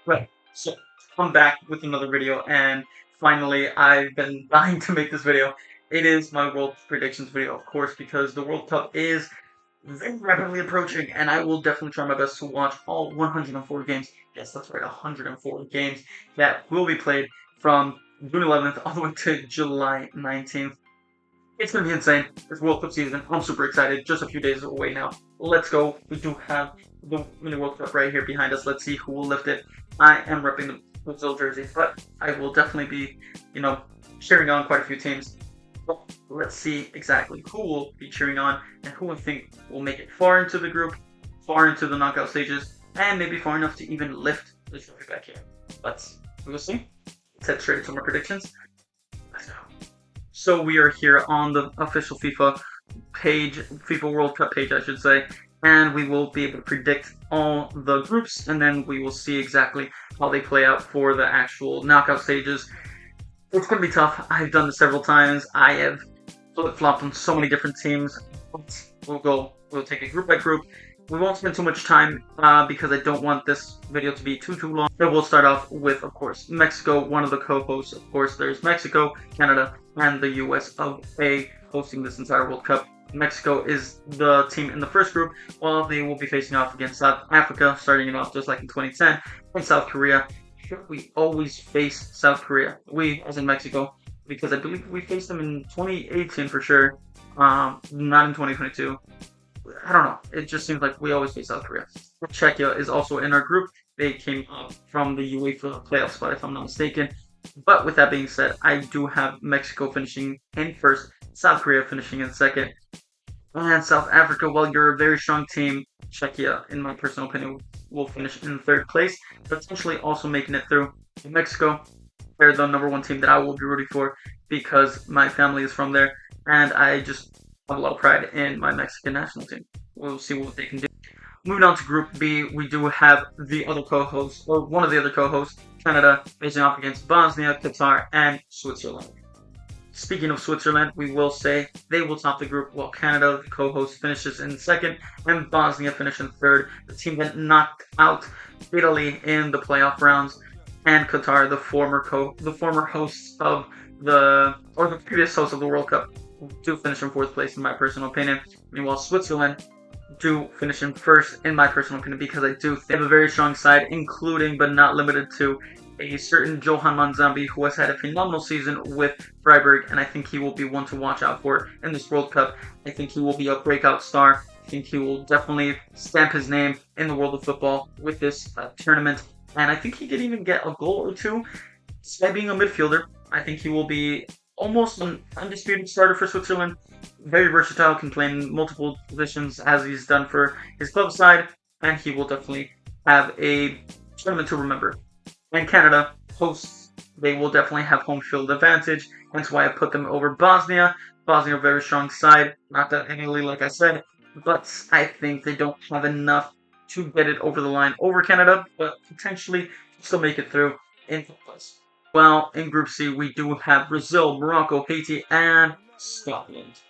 Right. So I'm back with another video, and finally I've been dying to make this video. It is my World Predictions video, of course, because the World Cup is very rapidly approaching, and I will definitely try my best to watch all 104 games. Yes, that's right, 104 games that will be played from June 11th all the way to July 19th. It's going to be insane. It's World Cup season. I'm super excited. Just a few days away now. Let's go. We do have the Mini World Cup right here behind us. Let's see who will lift it. I am repping the Brazil jersey, but I will definitely be, cheering on quite a few teams. But let's see exactly who will be cheering on and who I think will make it far into the group, far into the knockout stages, and maybe far enough to even lift the trophy back here. We'll see. Let's head straight into my predictions. Let's go. So we are here on the official FIFA page, FIFA World Cup page, I should say, and we will be able to predict all the groups, and then we will see exactly how they play out for the actual knockout stages. It's going to be tough. I've done this several times. I have flip-flopped on so many different teams. We'll take it group by group. We won't spend too much time because I don't want this video to be too long. So we'll start off with, of course, Mexico, one of the co-hosts. Of course, there's Mexico, Canada, and the US of A hosting this entire World Cup. Mexico is the team in the first group, while they will be facing off against South Africa, starting it off just like in 2010, and South Korea. We always face South Korea. We, as in Mexico, because I believe we faced them in 2018 for sure, not in 2022. I don't know. It just seems like we always face South Korea. Czechia is also in our group. They came up from the UEFA playoff spot, if I'm not mistaken. But with that being said, I do have Mexico finishing in first, South Korea finishing in second, and South Africa, while you're a very strong team, Czechia, in my personal opinion, will finish in third place, potentially also making it through. Mexico, they're the number one team that I will be rooting for because my family is from there, and I just have a lot of pride in my Mexican national team. We'll see what they can do. Moving on to Group B, we do have the other co-hosts, or one of the other co-hosts, Canada, facing off against Bosnia, Qatar, and Switzerland. Speaking of Switzerland, we will say they will top the group, while Canada, the co-host, finishes in second, and Bosnia finishes in third. The team that knocked out Italy in the playoff rounds, and Qatar, the former hosts of the previous hosts of the World Cup, do finish in fourth place in my personal opinion. Meanwhile, Switzerland do finish in first in my personal opinion because I do think they have a very strong side, including but not limited to a certain Johan Manzambi, who has had a phenomenal season with Freiburg, and I think he will be one to watch out for in this World Cup. I think he will be a breakout star. I think he will definitely stamp his name in the world of football with this tournament, and I think he could even get a goal or two. Despite being a midfielder, I think he will be almost an undisputed starter for Switzerland. Very versatile, can play in multiple positions as he's done for his club side, and he will definitely have a tournament to remember. And Canada hosts, they will definitely have home field advantage, hence why I put them over Bosnia. Bosnia, a very strong side, not that Italy, like I said, but I think they don't have enough to get it over the line over Canada, but potentially still make it through in fifth place. Well, in Group C, we do have Brazil, Morocco, Haiti, and Scotland.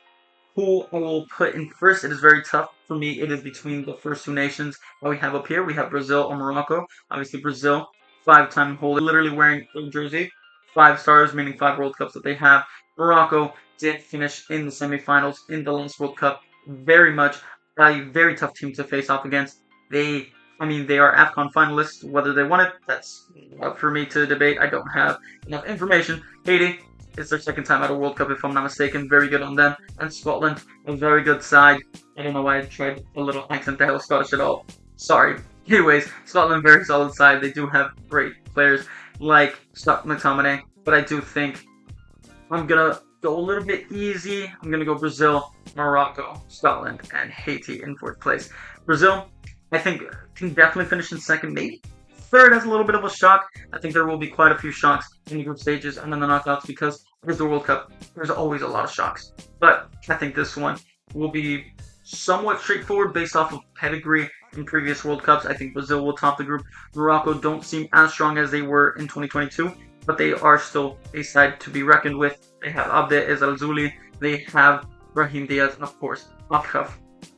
Who I will put in first? It is very tough for me. It is between the first two nations that we have up here. We have Brazil or Morocco. Obviously, Brazil, 5-time holders, literally wearing a jersey, 5 stars, meaning 5 World Cups that they have. Morocco did finish in the semifinals in the last World Cup. Very much a very tough team to face off against. They are AFCON finalists. Whether they won it, that's up for me to debate. I don't have enough information. Haiti, it's their second time at a World Cup, if I'm not mistaken. Very good on them. And Scotland, a very good side. I don't know why I tried a little accent there. I was Scottish at all. Sorry. Anyways, Scotland, very solid side. They do have great players like Scott McTominay. But I do think I'm going to go a little bit easy. I'm going to go Brazil, Morocco, Scotland, and Haiti in fourth place. Brazil, I think, can definitely finish in second, maybe third as a little bit of a shock. I think there will be quite a few shocks in the group stages and then the knockouts because it is the World Cup. There's always a lot of shocks. But I think this one will be somewhat straightforward based off of pedigree in previous World Cups. I think Brazil will top the group. Morocco don't seem as strong as they were in 2022, but they are still a side to be reckoned with. They have Abde Ezzalzouli. They have Brahim Diaz, and of course, Achraf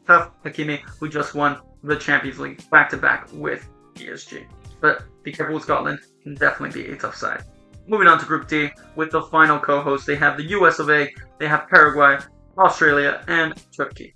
Hakimi, who just won the Champions League back-to-back with PSG. But be careful with Scotland. Can definitely be a tough side. Moving on to Group D with the final co-host. They have the US of A, they have Paraguay, Australia, and Turkey.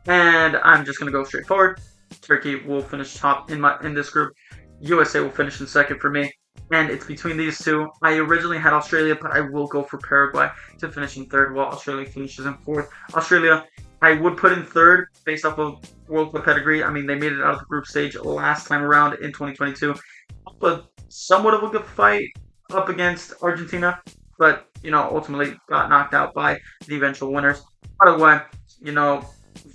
And I'm just going to go straight forward. Turkey will finish top in this group. USA will finish in second for me. And it's between these two. I originally had Australia, but I will go for Paraguay to finish in third, while Australia finishes in fourth. Australia, I would put in third based off of World Cup pedigree. I mean, they made it out of the group stage last time around in 2022. But somewhat of a good fight up against Argentina. But, ultimately got knocked out by the eventual winners. Paraguay,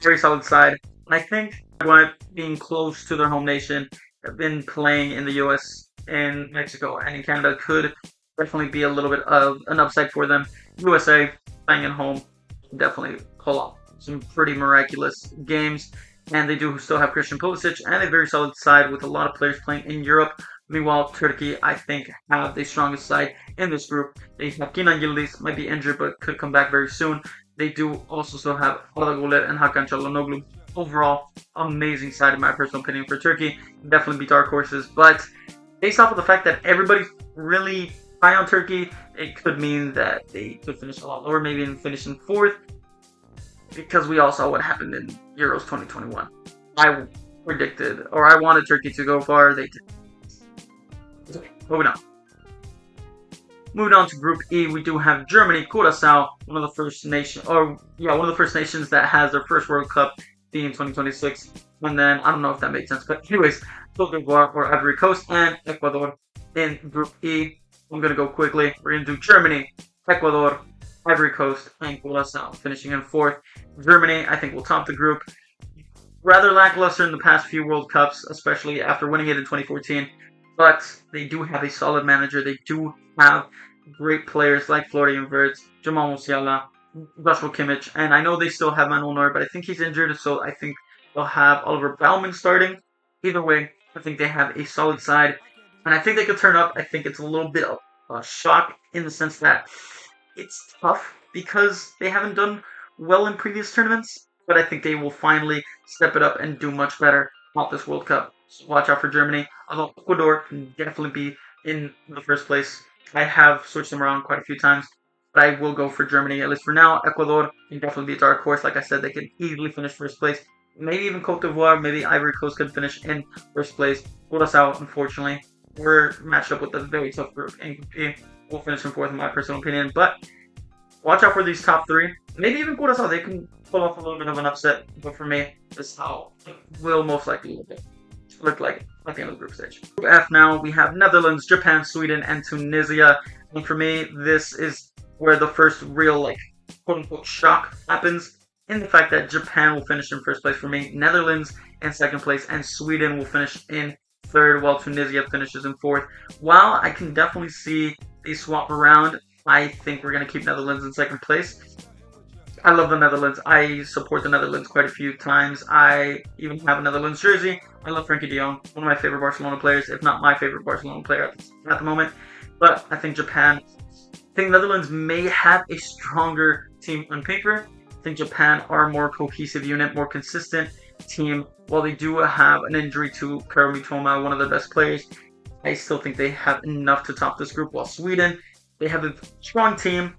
very solid side. And I think Paraguay, being close to their home nation, have been playing in the US, in Mexico, and in Canada, could definitely be a little bit of an upside for them. USA, playing at home, definitely pull off some pretty miraculous games. And they do still have Christian Pulisic and a very solid side with a lot of players playing in Europe. Meanwhile, Turkey, I think, have the strongest side in this group. They have Kenan Yildiz, might be injured, but could come back very soon. They do also still have Arda Güler and Hakan Çalhanoğlu. Overall, amazing side in my personal opinion for Turkey. Definitely be dark horses, but based off of the fact that everybody's really high on Turkey, it could mean that they could finish a lot lower, maybe even finish in fourth, because we all saw what happened in Euros 2021. I wanted Turkey to go far, they did. Moving on to Group E, we do have Germany, Curaçao, one of the first nations that has their first World Cup being 2026. And then, I don't know if that makes sense, but anyways, Cote d'Ivoire or Ivory Coast and Ecuador in Group E. I'm going to go quickly. We're going to do Germany, Ecuador, Ivory Coast, and Curaçao, finishing in fourth. Germany, I think, will top the group. Rather lackluster in the past few World Cups, especially after winning it in 2014. But they do have a solid manager. They do have great players like Florian Wirtz, Jamal Musiala, Joshua Kimmich, and I know they still have Manuel Neuer, but I think he's injured, so I think they'll have Oliver Baumann starting. Either way, I think they have a solid side, and I think they could turn up. I think it's a little bit of a shock in the sense that it's tough because they haven't done well in previous tournaments, but I think they will finally step it up and do much better at this World Cup. So watch out for Germany, although Ecuador can definitely be in the first place. I have switched them around quite a few times, but I will go for Germany, at least for now. Ecuador can definitely be a dark horse. Like I said, they can easily finish first place. Maybe even Cote d'Ivoire, maybe Ivory Coast could finish in first place. Curaçao, unfortunately, we're matched up with a very tough group. And we'll finish in fourth, in my personal opinion. But watch out for these top three. Maybe even Curaçao, they can pull off a little bit of an upset. But for me, this is how it will most likely look like at the end of the group stage. Group F now, we have Netherlands, Japan, Sweden, and Tunisia. And for me, this is where the first real, quote-unquote, shock happens, in the fact that Japan will finish in first place for me, Netherlands in second place, and Sweden will finish in third, while Tunisia finishes in fourth. While I can definitely see a swap around, I think we're going to keep Netherlands in second place. I love the Netherlands. I support the Netherlands quite a few times. I even have a Netherlands jersey. I love Frenkie de Jong, one of my favorite Barcelona players, if not my favorite Barcelona player at the moment. But I think Netherlands may have a stronger team on paper. I think Japan are a more cohesive unit, more consistent team. While they do have an injury to Kaoru Mitoma, one of their best players, I still think they have enough to top this group. While Sweden, they have a strong team,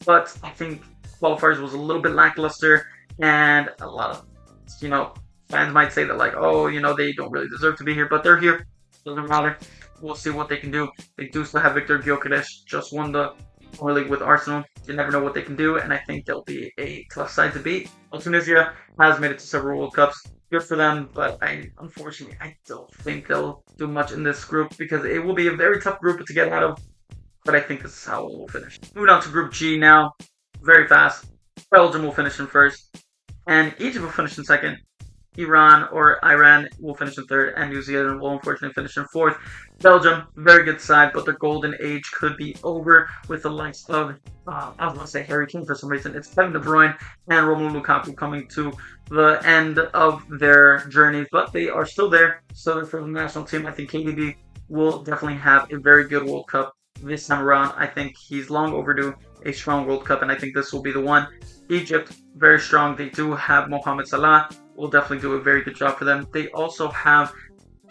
but I think qualifiers was a little bit lackluster, and a lot of, fans might say that they don't really deserve to be here, but they're here. Doesn't matter. We'll see what they can do. They do still have Viktor Gyökeres, just won the League with Arsenal. You never know what they can do, and I think they'll be a tough side to beat. Well, Tunisia has made it to several World Cups. Good for them, but unfortunately, I don't think they'll do much in this group because it will be a very tough group to get out of, but I think this is how it will finish. Moving on to Group G now, very fast. Belgium will finish in first, and Egypt will finish in second. Iran will finish in third, and New Zealand will unfortunately finish in fourth. Belgium, very good side, but their golden age could be over with the likes of, I was going to say Harry Kane for some reason. It's Kevin De Bruyne and Romelu Lukaku coming to the end of their journeys, but they are still there. So for the national team, I think KDB will definitely have a very good World Cup this time around. I think he's long overdue a strong World Cup, and I think this will be the one. Egypt, very strong. They do have Mohamed Salah. Will definitely do a very good job for them. They also have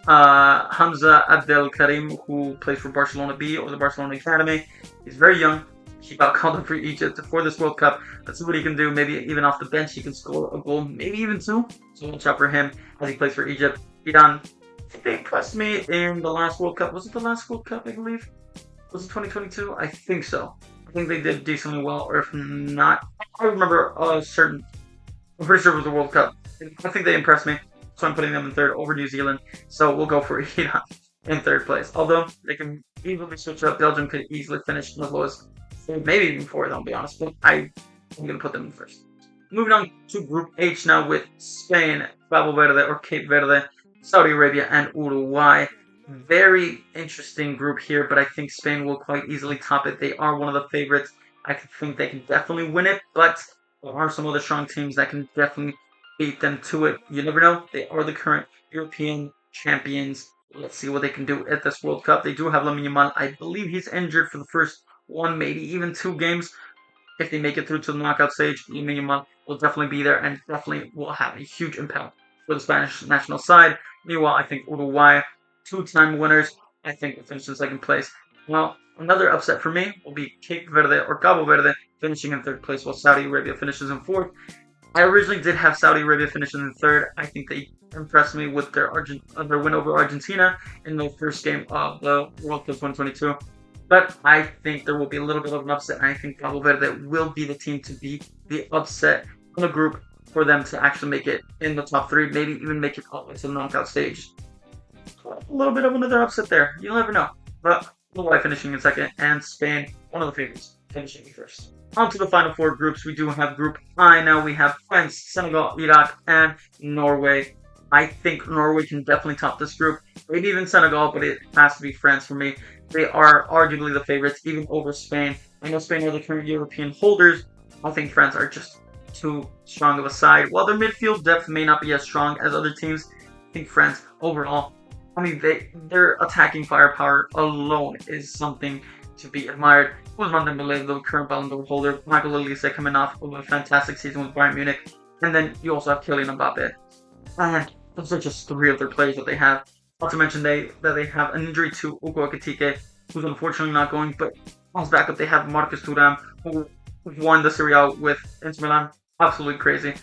Hamza Abdel Karim, who plays for Barcelona B or the Barcelona Academy. He's very young. He got called up for Egypt for this World Cup. Let's see what he can do. Maybe even off the bench, he can score a goal, maybe even two. So watch out for him as he plays for Egypt. Iran, I think they impressed me in the last World Cup. Was it the last World Cup, I believe? Was it 2022? I think so. I think they did decently well, or if not, I remember a certain. I'm pretty sure it was the World Cup. I think they impressed me, so I'm putting them in third over New Zealand. So we'll go for Iran in third place. Although they can easily switch up, Belgium could easily finish as low as third, maybe even fourth. I'll be honest, but I'm gonna put them in first. Moving on to Group H now with Spain, Cabo Verde or Cape Verde, Saudi Arabia, and Uruguay. Very interesting group here, but I think Spain will quite easily top it. They are one of the favorites. I think they can definitely win it, but there are some other strong teams that can definitely beat them to it. You never know. They are the current European champions. Let's see what they can do at this World Cup. They do have Lamine Yamal. I believe he's injured for the first one, maybe even two games. If they make it through to the knockout stage, Lamine Yamal will definitely be there and definitely will have a huge impact for the Spanish national side. Meanwhile, I think Uruguay, two-time winners, I think will finish in second place. Well, another upset for me will be Cape Verde or Cabo Verde finishing in third place while Saudi Arabia finishes in fourth. I originally did have Saudi Arabia finishing in third. I think they impressed me with their win over Argentina in the first game of the World Cup 2022. But I think there will be a little bit of an upset, and I think Cabo Verde will be the team to beat the upset in the group for them to actually make it in the top three, maybe even make it all the way to the knockout stage. A little bit of another upset there. You'll never know. But Uruguay finishing in second, and Spain, one of the favorites, finishing first. On to the final four groups. We do have Group I now. We have France, Senegal, Iraq, and Norway. I think Norway can definitely top this group. Maybe even Senegal, but it has to be France for me. They are arguably the favorites, even over Spain. I know Spain are the current European holders. I think France are just too strong of a side. While their midfield depth may not be as strong as other teams, I think France overall, I mean, their attacking firepower alone is something to be admired. Ousmane Dembélé, the current Ballon d'Or holder, Michael Olise coming off of a fantastic season with Bayern Munich, and then you also have Kylian Mbappe. And those are just three of their players that they have. Not to mention that they have an injury to Ugo Ekitike, who's unfortunately not going, but on backup they have Marcus Thuram, who won the Serie A with Inter Milan. Absolutely crazy.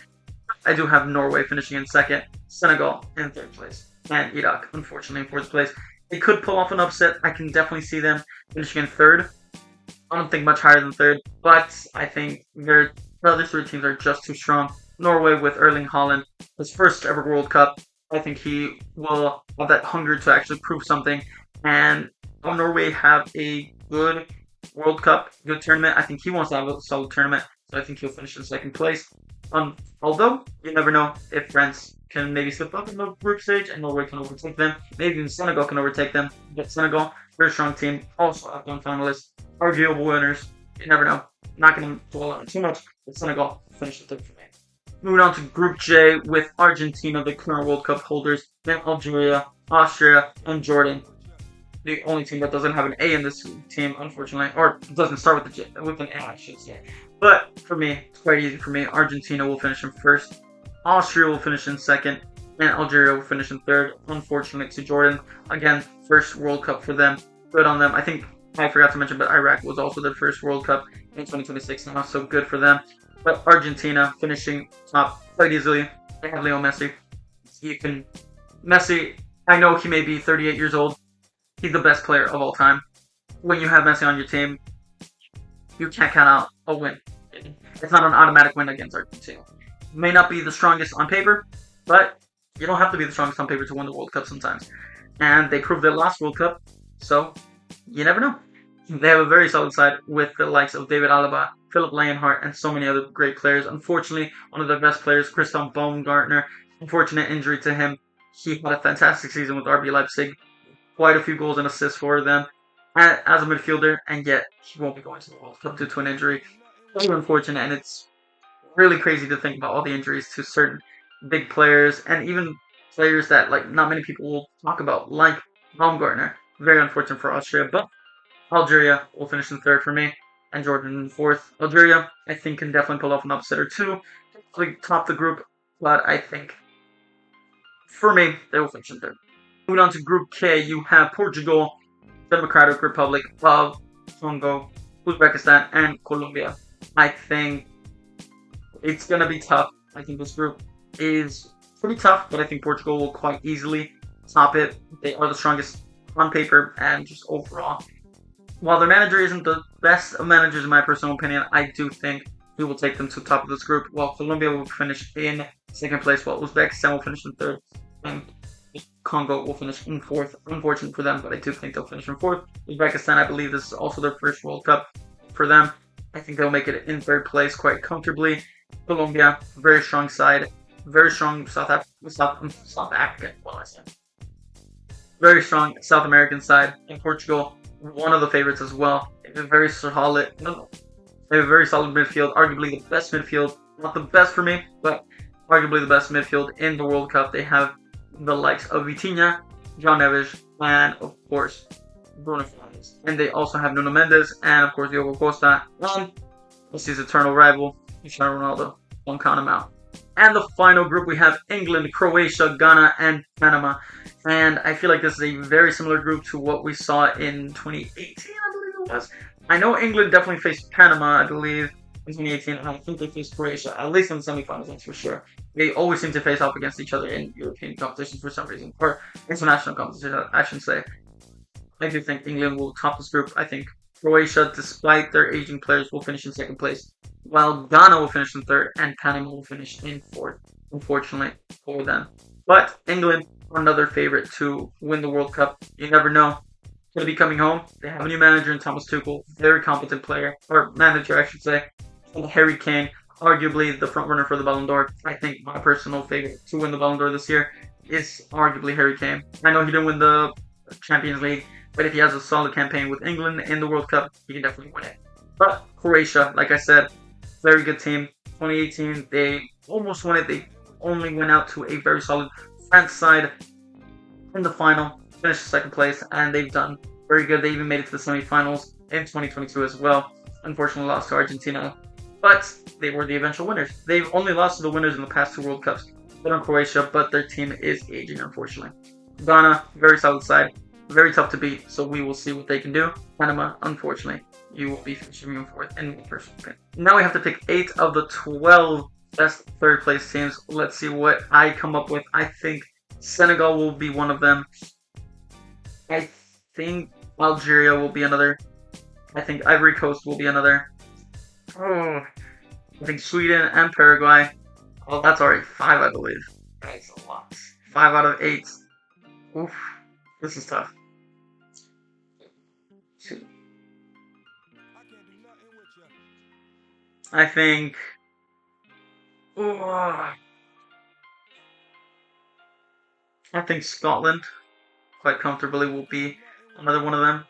I do have Norway finishing in second, Senegal in third place, and Iraq, unfortunately, in fourth place. They could pull off an upset. I can definitely see them finishing in third. I don't think much higher than third, but I think the other three teams are just too strong. Norway with Erling Haaland, his first ever World Cup. I think he will have that hunger to actually prove something. And while Norway have a good World Cup, good tournament, I think he wants to have a solid tournament. So I think he'll finish in second place. Although, you never know if France can maybe slip up in the group stage and Norway can overtake them. Maybe even Senegal can overtake them. But Senegal, very strong team, also Afghan finalists, arguable winners. You never know. Not going to dwell on it too much, but Senegal finished third for me. Moving on to Group J with Argentina, the current World Cup holders, then Algeria, Austria, and Jordan. The only team that doesn't have an A in this team, unfortunately, or doesn't start with an A, I should say. But for me, it's quite easy for me. Argentina will finish in first, Austria will finish in second, and Algeria will finish in third. Unfortunate to Jordan. Again, first World Cup for them. Good on them. I think I forgot to mention, but Iraq was also their first World Cup in 2026 now, so good for them. But Argentina finishing top quite easily. They have Leo Messi. Messi, I know he may be 38 years old. He's the best player of all time. When you have Messi on your team, you can't count out a win. It's not an automatic win against Argentina. May not be the strongest on paper, but you don't have to be the strongest on paper to win the World Cup sometimes. And they proved their last World Cup, so you never know. They have a very solid side with the likes of David Alaba, Philip Lionheart, and so many other great players. Unfortunately, one of their best players, Christian Baumgartner, unfortunate injury to him. He had a fantastic season with RB Leipzig, quite a few goals and assists for them as a midfielder, and yet he won't be going to the World Cup due to an injury. Very unfortunate, and it's really crazy to think about all the injuries to certain big players, and even players that not many people will talk about, like Baumgartner. Very unfortunate for Austria, but Algeria will finish in third for me, and Jordan in fourth. Algeria, I think, can definitely pull off an upset or two to top the group, but I think, for me, they will finish in third. Moving on to Group K, you have Portugal, Democratic Republic of Congo, Uzbekistan, and Colombia. I think it's going to be tough. I think this group is pretty tough, but I think Portugal will quite easily top it. They are the strongest on paper and just overall. While their manager isn't the best of managers in my personal opinion, I do think we will take them to the top of this group, while Colombia will finish in second place, while Uzbekistan will finish in third, and Congo will finish in fourth. Unfortunate for them, but I do think they'll finish in fourth. Uzbekistan, I believe this is also their first World Cup for them. I think they'll make it in third place quite comfortably. Colombia, very strong side. Very strong South African, well I said. Very strong South American side. And Portugal, one of the favorites as well. They have a very solid midfield, arguably the best midfield. Not the best for me, but arguably the best midfield in the World Cup. They have the likes of Vitinha, João Neves, and of course Bruno Fernandes. And they also have Nuno Mendes and of course Diogo Costa and Messi's eternal rival, Cristiano Ronaldo. Don't count him out. And the final group, we have England, Croatia, Ghana, and Panama. And I feel like this is a very similar group to what we saw in 2018, I believe it was. I know England definitely faced Panama, I believe, in 2018, and I think they faced Croatia, at least in the semifinals, that's for sure. They always seem to face off against each other in European competitions for some reason, or international competitions, I should say. I do think England will top this group. I think Croatia, despite their aging players, will finish in second place, while Ghana will finish in third, and Panama will finish in fourth, unfortunately for them. But England are another favorite to win the World Cup. You never know. Going to be coming home. They have a new manager in Thomas Tuchel, very competent player, or manager, I should say. And Harry Kane, arguably the front runner for the Ballon d'Or. I think my personal favorite to win the Ballon d'Or this year is arguably Harry Kane. I know he didn't win the Champions League, but if he has a solid campaign with England in the World Cup, he can definitely win it. But Croatia, like I said, very good team. 2018, they almost won it. They only went out to a very solid France side in the final, finished second place, and they've done very good. They even made it to the semifinals in 2022 as well. Unfortunately, lost to Argentina, but they were the eventual winners. They've only lost to the winners in the past two World Cups. They're on Croatia, but their team is aging, unfortunately. Ghana, very solid side, very tough to beat, so we will see what they can do. Panama, unfortunately, you will be finishing in fourth in the first pick. Now we have to pick 8 of the 12 best third place teams. Let's see what I come up with. I think Senegal will be one of them. I think Algeria will be another. I think Ivory Coast will be another. I think Sweden and Paraguay. Oh, that's already 5, I believe. That's a lot. 5 out of 8. Oof. This is tough. I think. I think Scotland quite comfortably will be another one of them.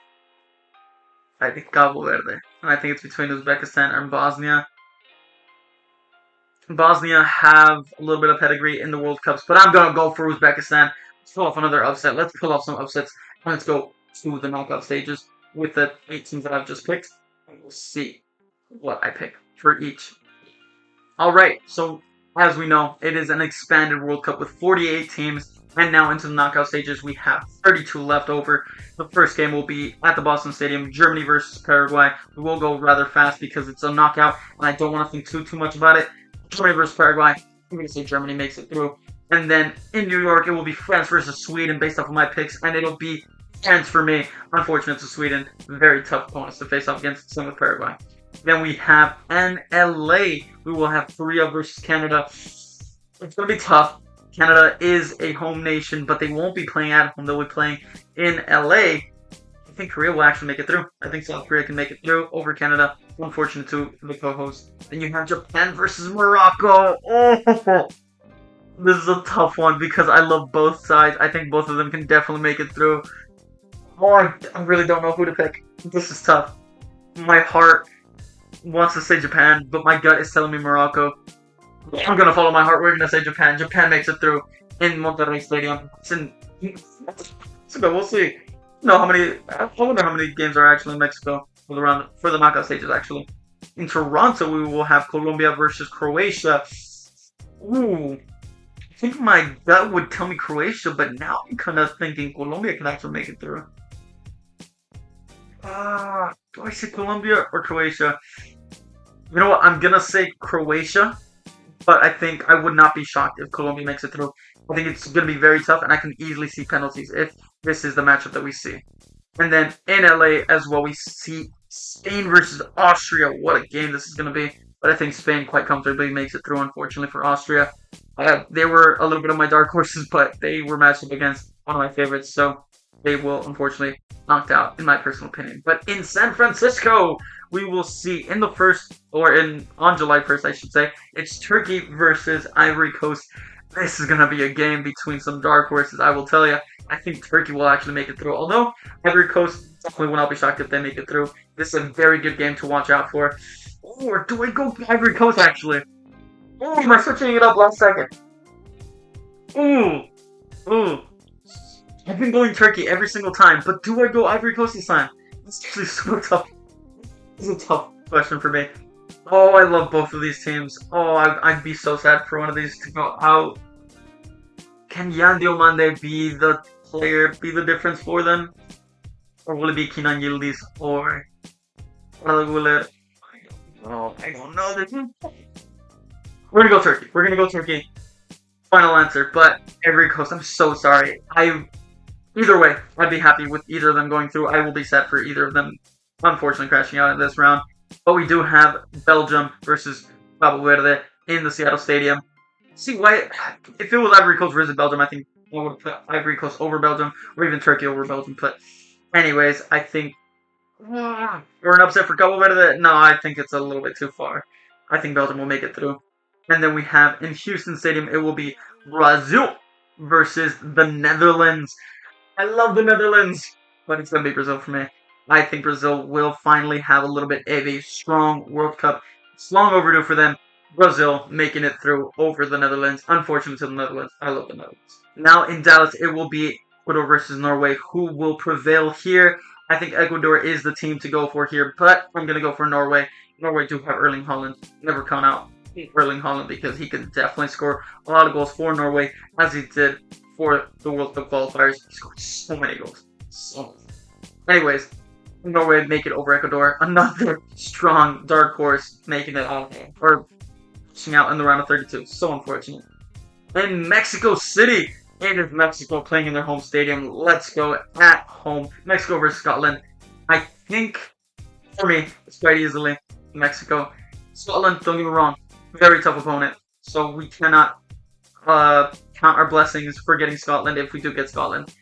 I think Cabo Verde. And I think it's between Uzbekistan and Bosnia. Bosnia have a little bit of pedigree in the World Cups, but I'm going to go for Uzbekistan. Let's pull off another upset. Let's pull off some upsets. And let's go to the knockout stages with the 8 teams that I've just picked. And we'll see what I pick for each. Alright, so as we know, it is an expanded World Cup with 48 teams. And now into the knockout stages, we have 32 left over. The first game will be at the Boston Stadium, Germany versus Paraguay. We will go rather fast because it's a knockout, and I don't want to think too much about it. Germany versus Paraguay. I'm going to say Germany makes it through. And then in New York, it will be France versus Sweden based off of my picks, and it'll be France for me. Unfortunate to Sweden. Very tough opponents to face off against, same with Paraguay. Then we have NLA. We will have Korea versus Canada. It's going to be tough. Canada is a home nation, but they won't be playing at home. They'll be playing in LA. I think Korea will actually make it through. I think South Korea can make it through over Canada. Unfortunate to the co-host. Then you have Japan versus Morocco. Oh, this is a tough one because I love both sides. I think both of them can definitely make it through. Oh, I really don't know who to pick. This is tough. My heart wants to say Japan, but my gut is telling me Morocco. I'm going to follow my heart. We're going to say Japan. Japan makes it through in Monterrey Stadium. We'll see. No, I wonder how many games are actually in Mexico for the knockout stages, actually. In Toronto, we will have Colombia versus Croatia. Ooh. think my gut would tell me Croatia, but now I'm kind of thinking Colombia can actually make it through. Do I say Colombia or Croatia? You know what? I'm gonna say Croatia, but I think I would not be shocked if Colombia makes it through. I think it's gonna be very tough, and I can easily see penalties if this is the matchup that we see. And then in LA as well, we see Spain versus Austria. What a game this is gonna be! But I think Spain quite comfortably makes it through. Unfortunately for Austria, they were a little bit of my dark horses, but they were matched up against one of my favorites, so they will unfortunately knocked out, in my personal opinion. But in San Francisco, we will see in the first, or on July 1st, I should say, it's Turkey versus Ivory Coast. This is going to be a game between some dark horses, I will tell you. I think Turkey will actually make it through, although Ivory Coast definitely will not be shocked if they make it through. This is a very good game to watch out for. Or do I go Ivory Coast, actually? Oh, am I switching it up last second? Ooh. I've been going Turkey every single time, but do I go Ivory Coast this time? It's actually so tough. It's a tough question for me. Oh, I love both of these teams. Oh, I'd be so sad for one of these to go out. Can Yan Diomande be the player, be the difference for them? Or will it be Kenan Yildiz or will it? I don't know. We're gonna go Turkey. We're gonna go Turkey. Final answer. But Ivory Coast, I'm so sorry. Either way, I'd be happy with either of them going through. I will be sad for either of them, unfortunately, crashing out in this round. But we do have Belgium versus Cabo Verde in the Seattle Stadium. See, why? If it was Ivory Coast versus Belgium, I think I would put Ivory Coast over Belgium, or even Turkey over Belgium. But anyways, I think or an upset for Cabo Verde. No, I think it's a little bit too far. I think Belgium will make it through. And then we have in Houston Stadium, it will be Brazil versus the Netherlands. I love the Netherlands, but it's going to be Brazil for me. I think Brazil will finally have a little bit of a strong World Cup. It's long overdue for them. Brazil making it through over the Netherlands. Unfortunately to the Netherlands. I love the Netherlands. Now in Dallas, it will be Ecuador versus Norway. Who will prevail here? I think Ecuador is the team to go for here, but I'm going to go for Norway. Norway do have Erling Haaland. Never count out Erling Haaland because he can definitely score a lot of goals for Norway, as he did for the World Cup qualifiers. He scored so many goals. So anyways, Norway make it over Ecuador. Another strong dark horse making it out, or pushing out in the round of 32. So unfortunate. In Mexico City, it is Mexico playing in their home stadium. Let's go at home. Mexico versus Scotland. I think, for me, it's quite easily Mexico. Scotland, don't get me wrong, very tough opponent. So we cannot count our blessings for getting Scotland if we do get Scotland.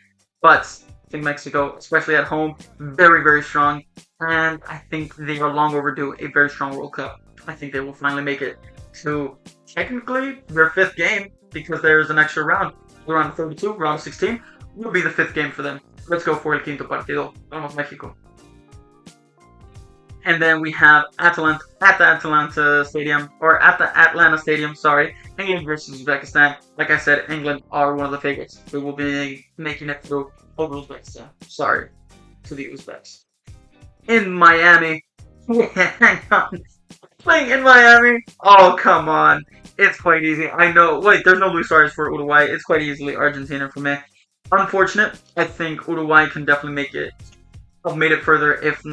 But I think Mexico, especially at home, very, very strong. And I think they are long overdue a very strong World Cup. I think they will finally make it to, technically, their 5th game, because there's an extra round. The round of 32, round of 16, will be the 5th game for them. Let's go for el quinto partido. Vamos, Mexico. And then we have Atalanta at the Atlanta Stadium, or at the Atlanta Stadium, sorry. England versus Uzbekistan. Like I said, England are one of the favorites. We will be making it through over Uzbekistan. Sorry to the Uzbeks. In Miami. Hang on. Playing in Miami? Oh, come on. It's quite easy. I know. Wait, there's no blue stars for Uruguay. It's quite easily Argentina for me. Unfortunate. I think Uruguay can definitely make it. Have made it further if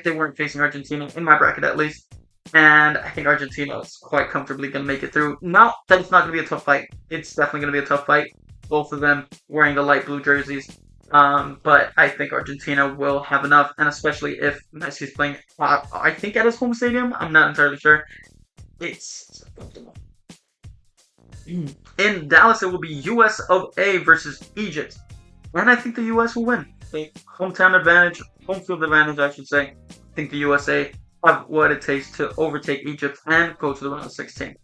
they weren't facing Argentina, in my bracket at least. And I think Argentina is quite comfortably going to make it through. Not that it's not going to be a tough fight. It's definitely going to be a tough fight. Both of them wearing the light blue jerseys. But I think Argentina will have enough, and especially if Messi's playing, I think at his home stadium. I'm not entirely sure. It's in Dallas. It will be US of A versus Egypt, and I think the US will win. Hometown advantage, home field advantage, I should say. I think the USA have what it takes to overtake Egypt and go to the round of 16.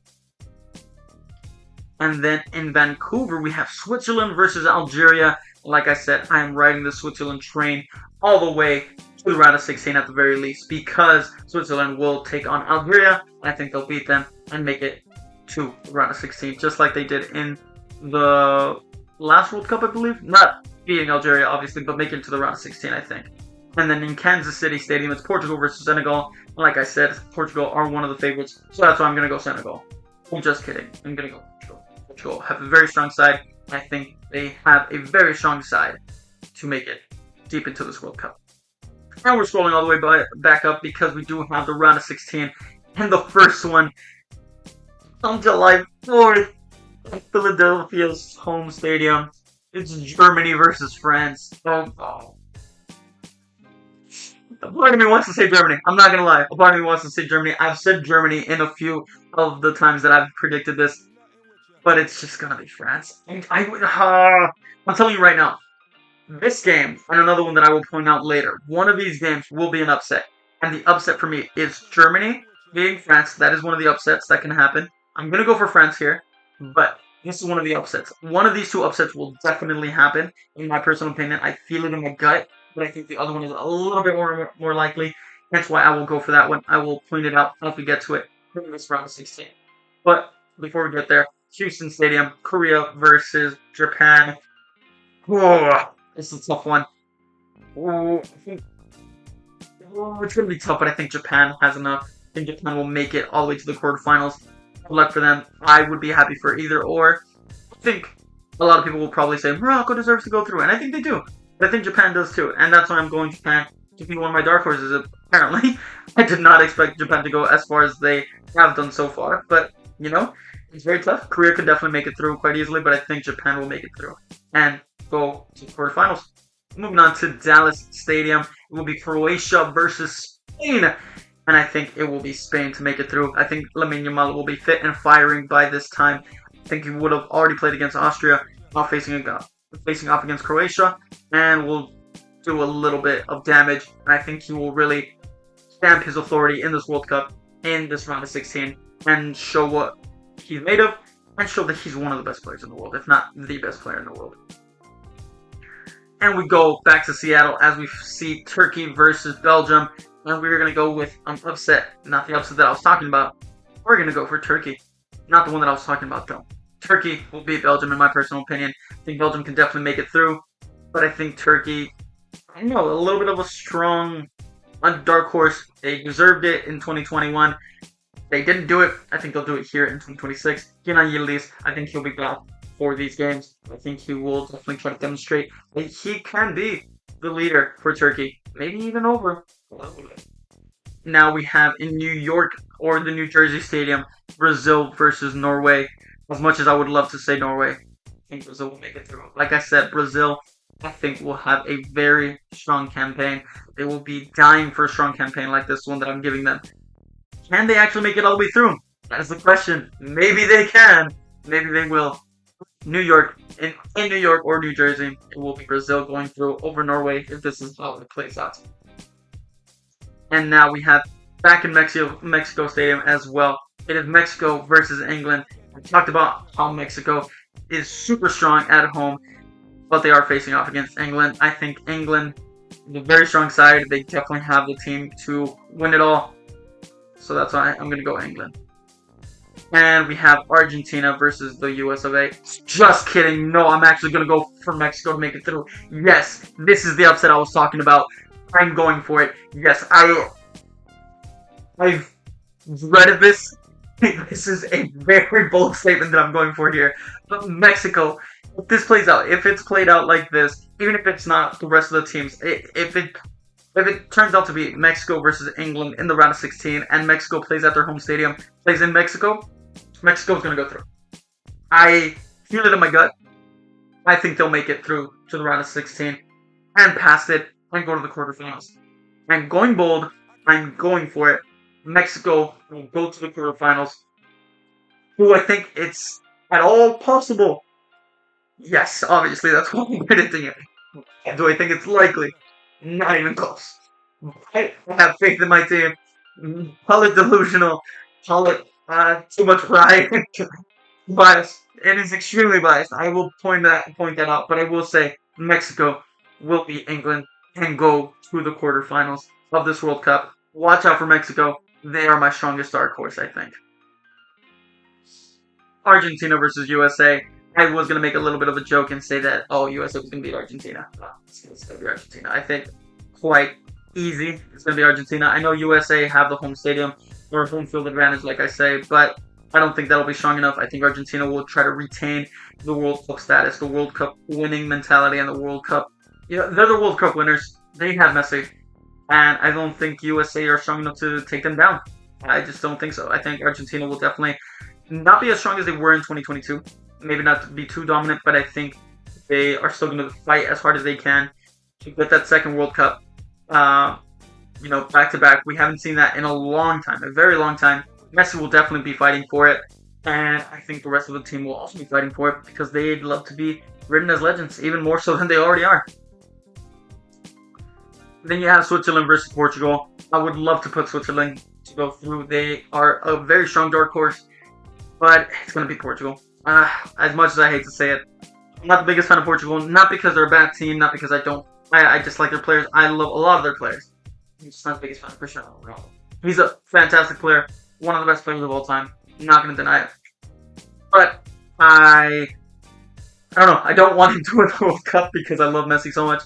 And then in Vancouver, we have Switzerland versus Algeria. Like I said, I am riding the Switzerland train all the way to the round of 16 at the very least, because Switzerland will take on Algeria. I think they'll beat them and make it to the round of 16, just like they did in the last World Cup, I believe. Not beating Algeria, obviously, but making it to the round of 16, I think. And then in Kansas City Stadium, it's Portugal versus Senegal. Like I said, Portugal are one of the favorites, so that's why I'm going to go Senegal. I'm just kidding. I'm going to go Portugal. Portugal have a very strong side. I think they have a very strong side to make it deep into this World Cup. Now we're scrolling all the way back up because we do have the round of 16 and the first one on July 4th at Philadelphia's home stadium. It's Germany versus France. Oh. A part of me wants to say Germany. I'm not gonna lie. A part of me wants to say Germany. I've said Germany in a few of the times that I've predicted this, but it's just gonna be France. And I'm telling you right now, this game and another one that I will point out later. One of these games will be an upset, and the upset for me is Germany beating France. That is one of the upsets that can happen. I'm gonna go for France here, but this is one of the upsets. One of these two upsets will definitely happen, in my personal opinion. I feel it in my gut, but I think the other one is a little bit more likely. That's why I will go for that one. I will point it out as we get to it in this round of 16. But before we get there, Houston Stadium, Korea versus Japan. Oh, this is a tough one. It's going to be tough, but I think Japan has enough. I think Japan will make it all the way to the quarterfinals. Good luck for them. I would be happy for either or. I think a lot of people will probably say Morocco deserves to go through, and I think they do. But I think Japan does too, and that's why I'm going Japan to be one of my dark horses, apparently. I did not expect Japan to go as far as they have done so far, but, you know, it's very tough. Korea could definitely make it through quite easily, but I think Japan will make it through and go to the quarterfinals. Moving on to Dallas Stadium, it will be Croatia versus Spain, and I think it will be Spain to make it through. I think Lamine Yamal will be fit and firing by this time. I think he would have already played against Austria, now facing off against Croatia, and will do a little bit of damage. And I think he will really stamp his authority in this World Cup in this round of 16 and show what he's made of and show that he's one of the best players in the world, if not the best player in the world. And we go back to Seattle as we see Turkey versus Belgium. And we're going to go with an upset, not the upset that I was talking about. We're going to go for Turkey. Not the one that I was talking about, though. Turkey will beat Belgium, in my personal opinion. I think Belgium can definitely make it through. But I think Turkey, I don't know, a little bit of a strong dark horse. They deserved it in 2021. They didn't do it. I think they'll do it here in 2026. Kenan Yildiz, I think he'll be back for these games. I think he will definitely try to demonstrate that he can be the leader for Turkey. Maybe even over. Now we have in New York or the New Jersey Stadium, Brazil versus Norway. As much as I would love to say Norway, I think Brazil will make it through. Like I said, Brazil, I think, will have a very strong campaign. They will be dying for a strong campaign like this one that I'm giving them. Can they actually make it all the way through? That is the question. Maybe they can. Maybe they will. New York, in New York or New Jersey, it will be Brazil going through over Norway if this is how it plays out. And now we have back in Mexico Stadium as well. It is Mexico versus England. We talked about how Mexico is super strong at home, but they are facing off against England. I think England is a very strong side. They definitely have the team to win it all. So that's why I'm going to go England. And we have Argentina versus the US of A. Just kidding. No, I'm actually going to go for Mexico to make it through. Yes, this is the upset I was talking about. I'm going for it. Yes, I've read this. This is a very bold statement that I'm going for here. But Mexico, if this plays out, if it's played out like this, even if it's not the rest of the teams, if it turns out to be Mexico versus England in the round of 16, and Mexico plays at their home stadium, plays in Mexico, Mexico's going to go through. I feel it in my gut. I think they'll make it through to the round of 16 and past it and go to the quarterfinals. I'm going bold. I'm going for it. Mexico will go to the quarterfinals. Do I think it's at all possible? Yes, obviously, that's what I'm predicting it. Do I think it's likely? Not even close. I have faith in my team. Call it delusional. Call it too much pride. Biased. It is extremely biased. I will point that out. But I will say Mexico will beat England and go to the quarterfinals of this World Cup. Watch out for Mexico. They are my strongest dark horse, I think. Argentina versus USA. I was going to make a little bit of a joke and say that, oh, USA was going to beat Argentina. No, it's going to be Argentina. I think quite easy. It's going to be Argentina. I know USA have the home stadium or home field advantage, like I say, but I don't think that'll be strong enough. I think Argentina will try to retain the World Cup status, the World Cup winning mentality, and the World Cup. They're the World Cup winners. They have Messi, and I don't think USA are strong enough to take them down. I just don't think so. I think Argentina will definitely not be as strong as they were in 2022. Maybe not be too dominant, but I think they are still going to fight as hard as they can to get that second World Cup. Back to back. We haven't seen that in a long time, a very long time. Messi will definitely be fighting for it, and I think the rest of the team will also be fighting for it because they'd love to be written as legends, even more so than they already are. Then you have Switzerland versus Portugal. I would love to put Switzerland to go through. They are a very strong dark horse, but it's going to be Portugal. As much as I hate to say it, I'm not the biggest fan of Portugal, not because they're a bad team, not because I just like their players. I love a lot of their players. I'm just not the biggest fan of Cristiano Ronaldo. He's a fantastic player, one of the best players of all time. I'm not going to deny it. But I don't know. I don't want him to win the World Cup because I love Messi so much.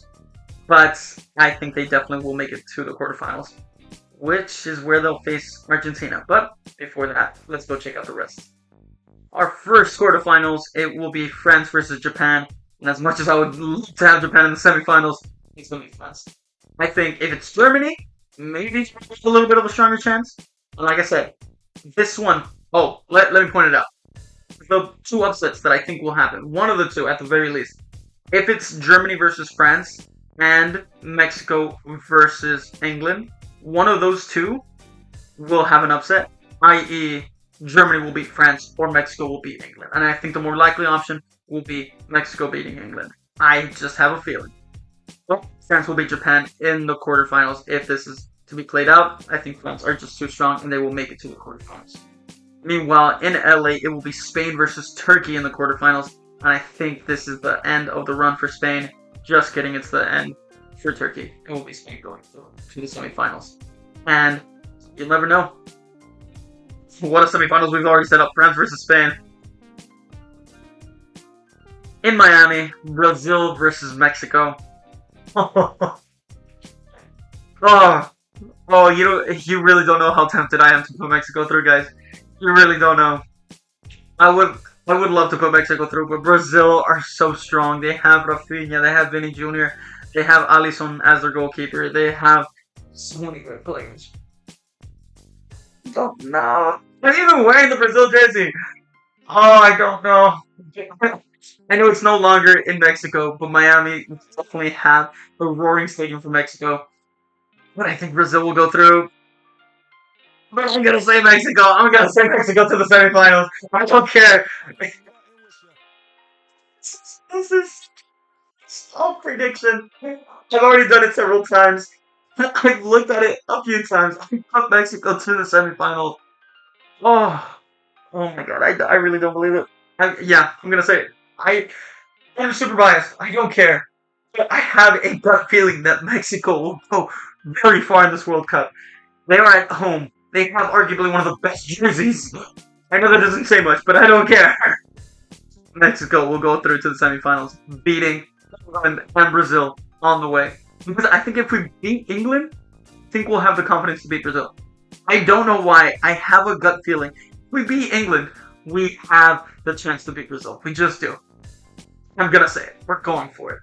But I think they definitely will make it to the quarterfinals, which is where they'll face Argentina. But before that, let's go check out the rest. Our first quarterfinals, it will be France versus Japan. And as much as I would love to have Japan in the semifinals, it's going to be France. I think if it's Germany, maybe a little bit of a stronger chance. And like I said, this one, let me point it out. The two upsets that I think will happen, one of the two at the very least. If it's Germany versus France and Mexico versus England, one of those two will have an upset, i.e. Germany will beat France or Mexico will beat England. And I think the more likely option will be Mexico beating England. I just have a feeling. Well, France will beat Japan in the quarterfinals if this is to be played out. I think France are just too strong and they will make it to the quarterfinals. Meanwhile, in LA, it will be Spain versus Turkey in the quarterfinals. And I think this is the end of the run for Spain. Just kidding, it's the end for Turkey. It will be Spain going to the semifinals. And you'll never know. What a semifinals we've already set up. France versus Spain. In Miami, Brazil versus Mexico. You really don't know how tempted I am to put Mexico through, guys. You really don't know. I would love to put Mexico through, but Brazil are so strong. They have Rafinha, they have Vini Jr., they have Alisson as their goalkeeper. They have so many good players. Don't know. I'm even wearing the Brazil jersey. I don't know. I know it's no longer in Mexico, but Miami definitely have a roaring stadium for Mexico. But I think Brazil will go through. But I'm gonna say Mexico. I'm gonna say Mexico to the semifinals. I don't care. This is all prediction. I've already done it several times. I've looked at it a few times. I put Mexico to the semifinals. Oh my god, I really don't believe it. I'm gonna say it. I'm super biased. I don't care. But I have a gut feeling that Mexico will go very far in this World Cup. They are at home. They have arguably one of the best jerseys. I know that doesn't say much, but I don't care. Mexico will go through to the semifinals, beating England and Brazil on the way. Because I think if we beat England, I think we'll have the confidence to beat Brazil. I don't know why. I have a gut feeling. If we beat England, we have the chance to beat Brazil. We just do. I'm gonna say it. We're going for it.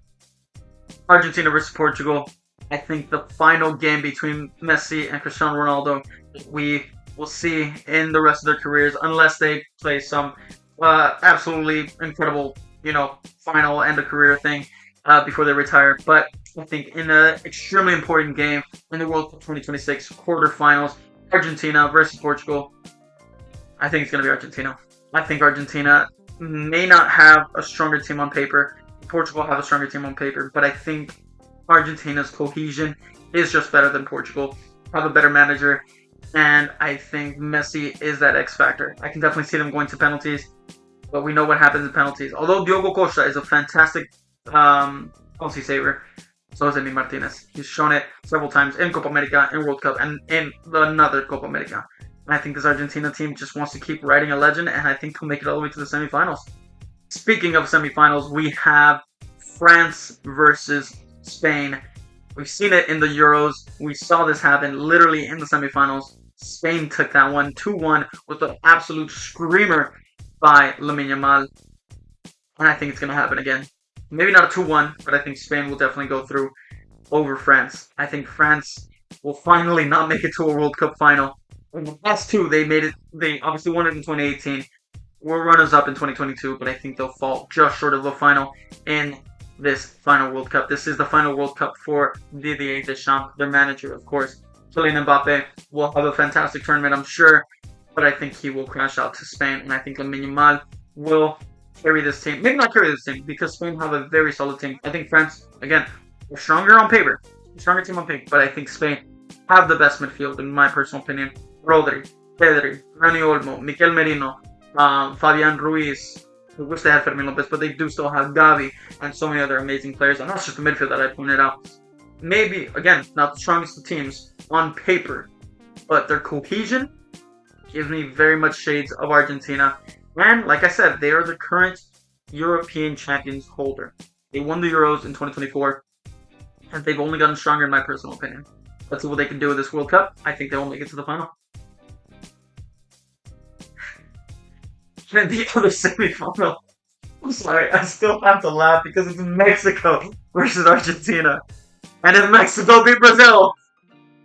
Argentina versus Portugal. I think the final game between Messi and Cristiano Ronaldo, we will see in the rest of their careers, unless they play some absolutely incredible, final end of career thing before they retire. But I think in an extremely important game in the World Cup 2026 quarterfinals, Argentina versus Portugal, I think it's going to be Argentina. I think Argentina may not have a stronger team on paper. Portugal have a stronger team on paper, but I think Argentina's cohesion is just better than Portugal. Have a better manager, and I think Messi is that X factor. I can definitely see them going to penalties, but we know what happens in penalties. Although Diogo Costa is a fantastic penalty saver, so is Emi Martinez. He's shown it several times in Copa America, in World Cup, and in another Copa America. And I think this Argentina team just wants to keep riding a legend, and I think he'll make it all the way to the semifinals. Speaking of semifinals, we have France versus Spain. We've seen it in the Euros. We saw this happen literally in the semifinals. Spain took that one 2-1 with an absolute screamer by Lamine Yamal. And I think it's going to happen again. Maybe not a 2-1, but I think Spain will definitely go through over France. I think France will finally not make it to a World Cup final. In the past two, they made it. They obviously won it in 2018. Were runners-up in 2022, but I think they'll fall just short of the final in this final World Cup. This is the final World Cup for Didier Deschamps, their manager, of course. Kylian Mbappe will have a fantastic tournament, I'm sure, but I think he will crash out to Spain, and I think Lamine Yamal will carry this team. Maybe not carry this team, because Spain have a very solid team. I think France, again, are stronger on paper. Stronger team on paper, but I think Spain have the best midfield, in my personal opinion. Rodri, Pedri, Dani Olmo, Mikel Merino, Fabian Ruiz. I wish they had Fermin Lopez, but they do still have Gavi and so many other amazing players. And that's just the midfield that I pointed out. Maybe, again, not the strongest of teams on paper, but their cohesion gives me very much shades of Argentina. And, like I said, they are the current European champions holder. They won the Euros in 2024, and they've only gotten stronger in my personal opinion. Let's see what they can do with this World Cup. I think they will make it to the final. And the other semifinal, I'm sorry, I still have to laugh because it's Mexico versus Argentina. And if Mexico beat Brazil,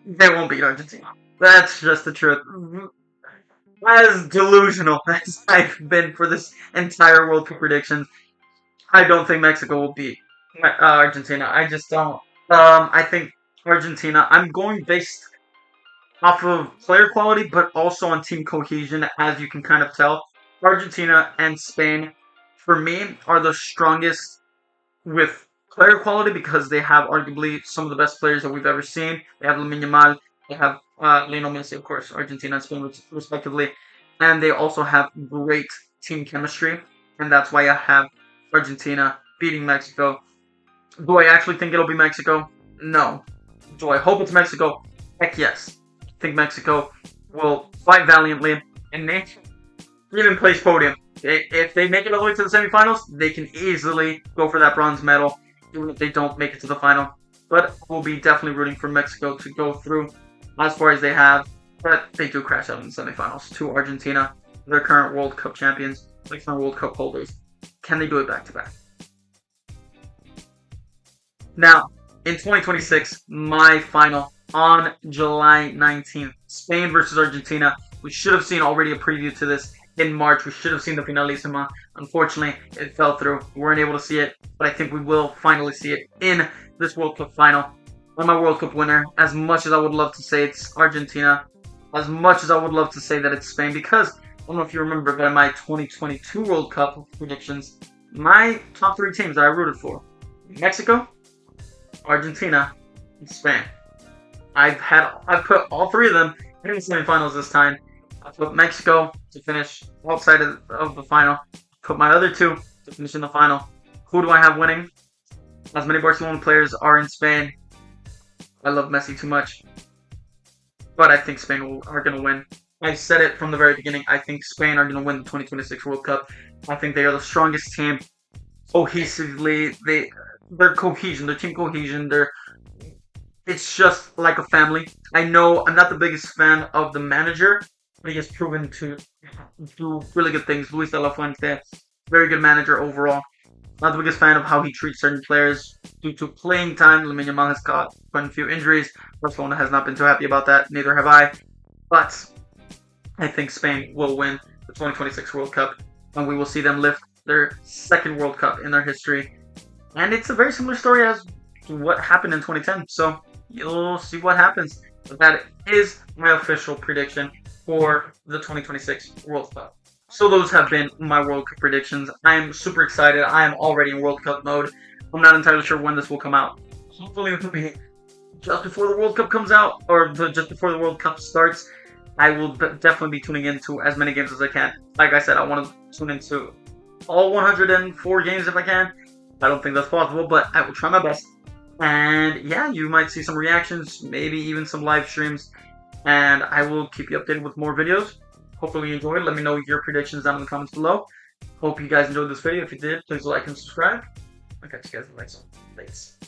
they won't beat Argentina. That's just the truth. As delusional as I've been for this entire World Cup predictions, I don't think Mexico will beat Argentina. I just don't. I think Argentina, I'm going based off of player quality, but also on team cohesion, as you can kind of tell. Argentina and Spain, for me, are the strongest with player quality because they have arguably some of the best players that we've ever seen. They have Lamine Yamal, they have Lionel Messi, of course, Argentina and Spain respectively, and they also have great team chemistry, and that's why I have Argentina beating Mexico. Do I actually think it'll be Mexico? No. Do I hope it's Mexico? Heck yes. I think Mexico will fight valiantly and they even place podium. If they make it all the way to the semifinals, they can easily go for that bronze medal, even if they don't make it to the final. But we'll be definitely rooting for Mexico to go through as far as they have. But they do crash out in the semifinals to Argentina, their current World Cup champions, like current World Cup holders. Can they do it back to back? Now, in 2026, my final on July 19th, Spain versus Argentina. We should have seen already a preview to this in March. We should have seen the Finalissima. Unfortunately, it fell through. We weren't able to see it, but I think we will finally see it in this World Cup final. I'm my World Cup winner. As much as I would love to say it's Argentina, as much as I would love to say that it's Spain, because I don't know if you remember, but in my 2022 World Cup predictions, my top three teams that I rooted for: Mexico, Argentina, and Spain. I've put all three of them in the semifinals this time. I put Mexico to finish outside of the final. Put my other two to finish in the final. Who do I have winning? As many Barcelona players are in Spain. I love Messi too much. But I think Spain are going to win. I said it from the very beginning. I think Spain are going to win the 2026 World Cup. I think they are the strongest team. Cohesively, their cohesion, their team cohesion, it's just like a family. I know I'm not the biggest fan of the manager, but he has proven to do really good things. Luis de la Fuente, very good manager overall. Not the biggest fan of how he treats certain players due to playing time. Lamine Yamal has got quite a few injuries. Barcelona has not been too happy about that. Neither have I. But I think Spain will win the 2026 World Cup, and we will see them lift their second World Cup in their history. And it's a very similar story as to what happened in 2010. So you'll see what happens. But that is my official prediction for the 2026 World Cup. So those have been my World Cup predictions. I am super excited. I am already in World Cup mode. I'm not entirely sure when this will come out. Hopefully it will be just before the World Cup comes out, or just before the World Cup starts. I will definitely be tuning into as many games as I can. Like I said, I want to tune into all 104 games if I can. I don't think that's possible, but I will try my best. And yeah, you might see some reactions, maybe even some live streams. And I will keep you updated with more videos. Hopefully you enjoyed. Let me know your predictions down in the comments below. Hope you guys enjoyed this video. If you did, please like and subscribe. I'll catch you guys in the next one. Thanks.